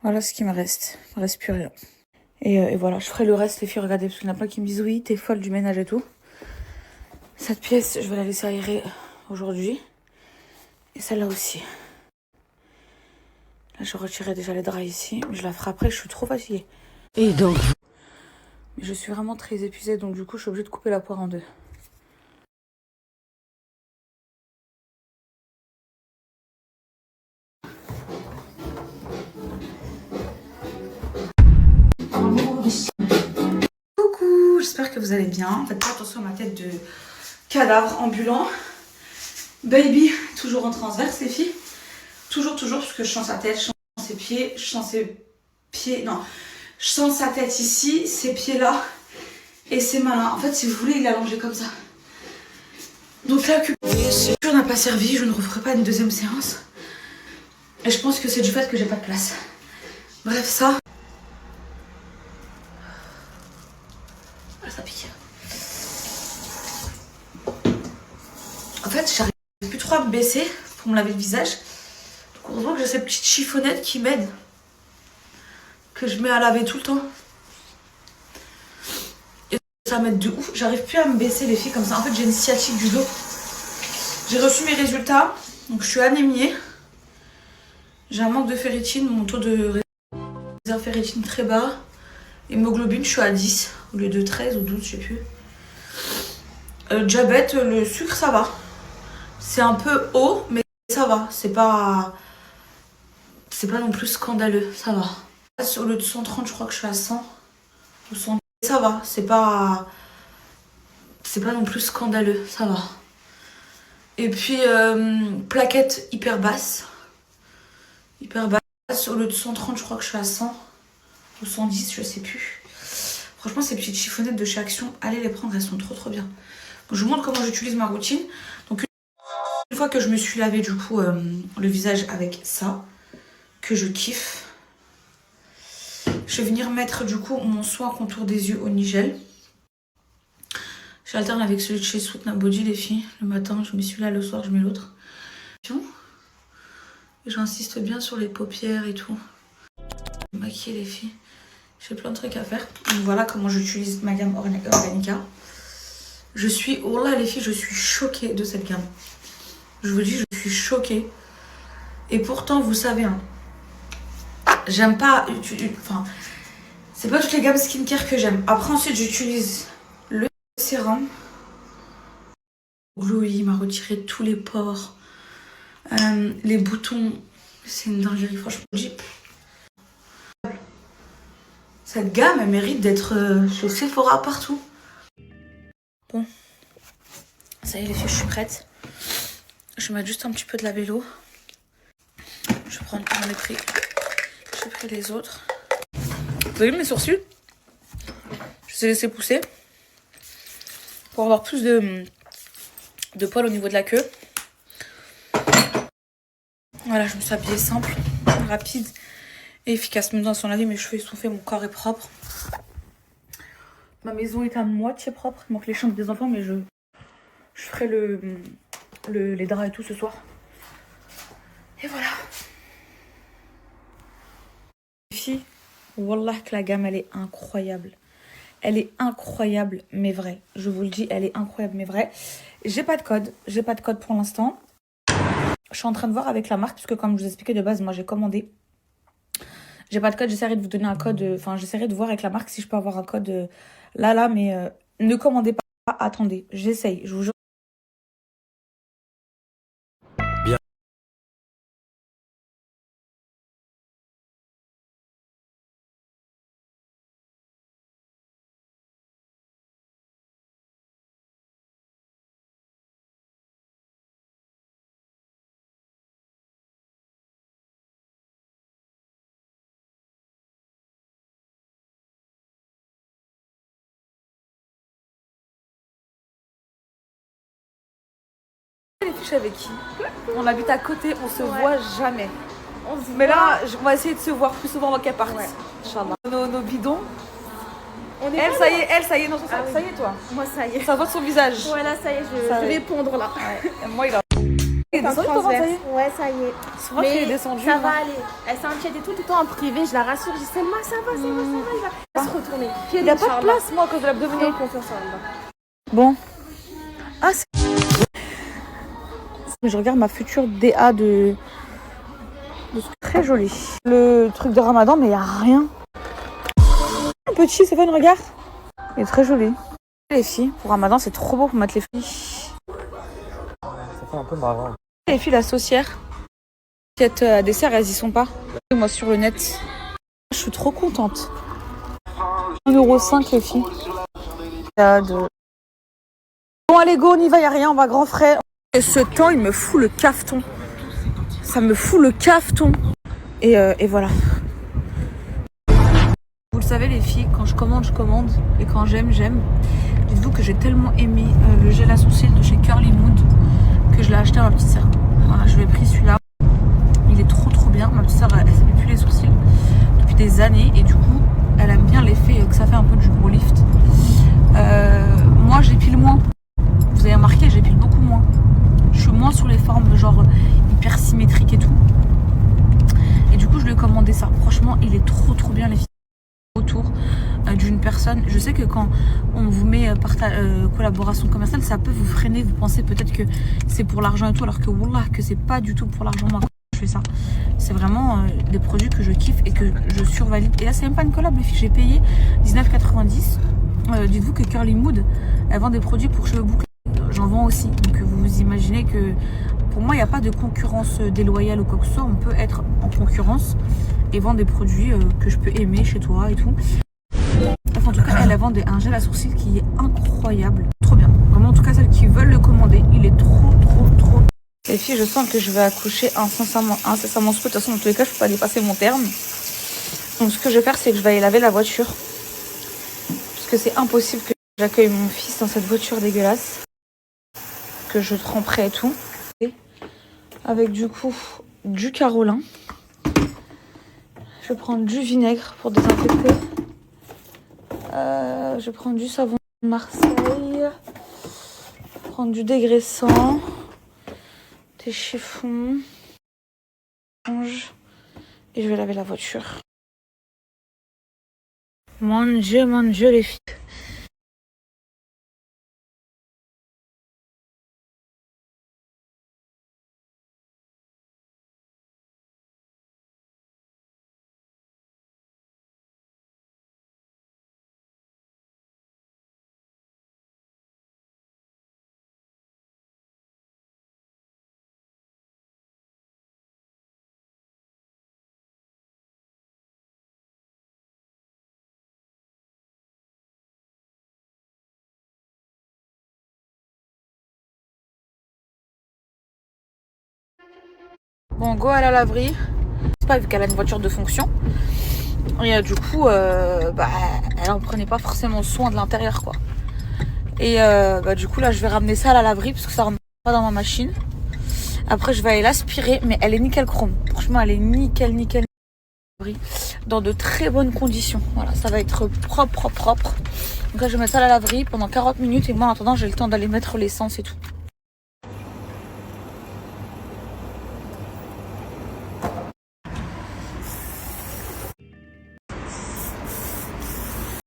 Voilà ce qui me reste. Il me reste plus rien. Et voilà, je ferai le reste, les filles. Regardez, parce qu'il y en a plein qui me disent oui, t'es folle du ménage et tout. Cette pièce, je vais la laisser aérer aujourd'hui. Et celle-là aussi. Là, je retirais déjà les draps ici. Mais je la ferai après, je suis trop fatiguée. Et donc... Je suis vraiment très épuisée, donc du coup, je suis obligée de couper la poire en deux. Coucou, j'espère que vous allez bien. Faites pas attention à ma tête de cadavre ambulant. Baby, toujours en transverse, les filles. Toujours, parce que je sens sa tête, je sens ses pieds, je sens ses pieds... Non, je sens sa tête ici, ses pieds là, et ses mains là. En fait, si vous voulez, il est allongé comme ça. Donc là, l'acupuncture n'a pas servi, je ne referai pas une deuxième séance. Et je pense que c'est du fait que j'ai pas de place. Bref, ça... Ah, ça pique. En fait, j'arrive plus trop à me baisser pour me laver le visage. Donc heureusement que j'ai ces petites chiffonnettes qui m'aident. Que je mets à laver tout le temps. Et ça m'aide de ouf. J'arrive plus à me baisser les filles comme ça. En fait, j'ai une sciatique du dos. J'ai reçu mes résultats. Donc je suis anémiée. J'ai un manque de ferritine. Mon taux de réserve ferritine très bas. Hémoglobine, je suis à 10 au lieu de 13 ou 12, je sais plus. Diabète, le sucre, ça va. C'est un peu haut, mais ça va. C'est pas non plus scandaleux, ça va. Au lieu de 130, je crois que je suis à 100 ou 100. Ça va, c'est pas non plus scandaleux, ça va. Et puis plaquettes hyper basses. Au lieu de 130, je crois que je suis à 100 ou 110, je sais plus. Franchement, ces petites chiffonnettes de chez Action, allez les prendre, elles sont trop bien. Je vous montre comment j'utilise ma routine. Donc une fois que je me suis lavé du coup le visage avec ça, que je kiffe, je vais venir mettre du coup mon soin contour des yeux au Nigel. J'alterne avec celui de chez Sweet Body, les filles. Le matin, je mets celui-là, le soir, je mets l'autre. Et j'insiste bien sur les paupières et tout. Maquiller les filles. J'ai plein de trucs à faire. Donc voilà comment j'utilise ma gamme Organica. Je suis... Oh là les filles, je suis choquée de cette gamme. Je vous dis, je suis choquée. Et pourtant, vous savez, hein, j'aime pas... Enfin, c'est pas toutes les gammes skincare que j'aime. Après, ensuite, j'utilise le sérum. Glowy, il m'a retiré tous les pores. Les boutons, c'est une dinguerie, franchement. Cette gamme, elle mérite d'être chez Sephora partout. Bon, ça y est les filles, je suis prête. Je vais mettre juste un petit peu de labello. Je vais prendre j'en ai pris les autres. Vous avez vu mes sourcils? Je les ai laissés pousser pour avoir plus de poils au niveau de la queue. Voilà, je me suis habillée simple, rapide et efficace. Même dans son avis, mes cheveux ils sont faits, mon corps est propre. Ma maison est à moitié propre. Il manque les chambres des enfants, mais je ferai les draps et tout ce soir. Et voilà. Les filles, wallah que la gamme elle est incroyable. Elle est incroyable mais vraie. Je vous le dis, elle est incroyable mais vraie. J'ai pas de code pour l'instant. Je suis en train de voir avec la marque, puisque comme je vous expliquais de base, moi j'ai commandé. J'ai pas de code, j'essaierai de vous donner un code. Enfin, j'essaierai de voir avec la marque si je peux avoir un code là, mais ne commandez pas, attendez. J'essaye, je vous jure. Bien. Les fiches avec qui? On habite à côté, on se voit jamais. Mais là, on va essayer de se voir plus souvent dans qu'elle parte. Ouais. Inch'Allah. Nos bidons. Elle, ça y est, non, ça y est, toi. Moi, ça y est. Ça voit de son visage. Ouais, là, ça y est, je vais pondre là. Ouais. Moi, il a... Elle est descendue, comment ça y est? Ouais, ça y est. C'est vrai qu'elle est descendue. Ça va aller. Elle s'inquiète et tout le temps en privé. Je la rassure. Je dis Selma, ça va, il va se retourner. Il n'y a pas de place, moi, à cause de l'abdominaux. Confiance en elle. Bon. Ah, c'est... Je regarde ma future DA de... Très jolie. Le truc de Ramadan, mais il n'y a rien. Petit, c'est pas une regarde. Il est très joli. Les filles, pour Ramadan, c'est trop beau pour mettre les filles. Ça fait un peu marrant. Les filles, la saucière. Cette à dessert, elles y sont pas. Moi, sur le net. Je suis trop contente. 1,5 € les filles. Bon, allez, go, on y va, y a rien, on va grand frais. Et ce temps, il me fout le cafeton. Ça me fout le cafeton. Et voilà. Vous le savez, les filles, quand je commande, je commande. Et quand j'aime, j'aime. Dites-vous que j'ai tellement aimé le gel à sourcils de chez Curly Mood que je l'ai acheté à ma petite sœur. Voilà, je lui ai pris celui-là. Il est trop bien. Ma petite sœur, elle s'est plus les sourcils depuis des années. Et du coup, elle aime bien l'effet que ça fait un peu du gros lift. Moi, j'épile moins. Vous avez remarqué, j'épile beaucoup moins. Je suis moins sur les formes genre hyper symétriques et tout. Et du coup, je lui ai commandé ça. Franchement, il est trop bien, les filles. Autour d'une personne. Je sais que quand on vous met collaboration commerciale, ça peut vous freiner. Vous pensez peut-être que c'est pour l'argent et tout, alors que wallah, que c'est pas du tout pour l'argent. Moi, quand je fais ça, c'est vraiment des produits que je kiffe et que je survalide. Et là, c'est même pas une collab, les filles. J'ai payé 19,90 €. Dites-vous que Curly Mood, elle vend des produits pour cheveux bouclés. J'en vends aussi. Donc vous imaginez que pour moi, il n'y a pas de concurrence déloyale ou quoi que ce soit. On peut être en concurrence et vendre des produits que je peux aimer chez toi et tout. Enfin, en tout cas, elle vend un gel à sourcils qui est incroyable. Trop bien. Vraiment, en tout cas, celles qui veulent le commander, il est trop. Les filles, je sens que je vais accoucher incessamment sous peu. De toute façon, dans tous les cas, je ne peux pas dépasser mon terme. Donc, ce que je vais faire, c'est que je vais aller laver la voiture. Parce que c'est impossible que j'accueille mon fils dans cette voiture dégueulasse. Que je tremperai et tout. Avec du coup, du Carolin. Je vais prendre du vinaigre pour désinfecter. Je vais prendre du savon de Marseille. Je vais prendre du dégraissant. Des chiffons. Et je vais laver la voiture. Mon Dieu, les filles. Bon, go à la laverie. C'est pas vu qu'elle a une voiture de fonction. Et du coup, elle en prenait pas forcément soin de l'intérieur, quoi. Et du coup, là, je vais ramener ça à la laverie parce que ça rentre pas dans ma machine. Après, je vais aller l'aspirer, mais elle est nickel chrome. Franchement, elle est nickel. Dans de très bonnes conditions. Voilà, ça va être propre. Donc là, je vais mettre ça à la laverie pendant 40 minutes. Et moi, en attendant, j'ai le temps d'aller mettre l'essence et tout.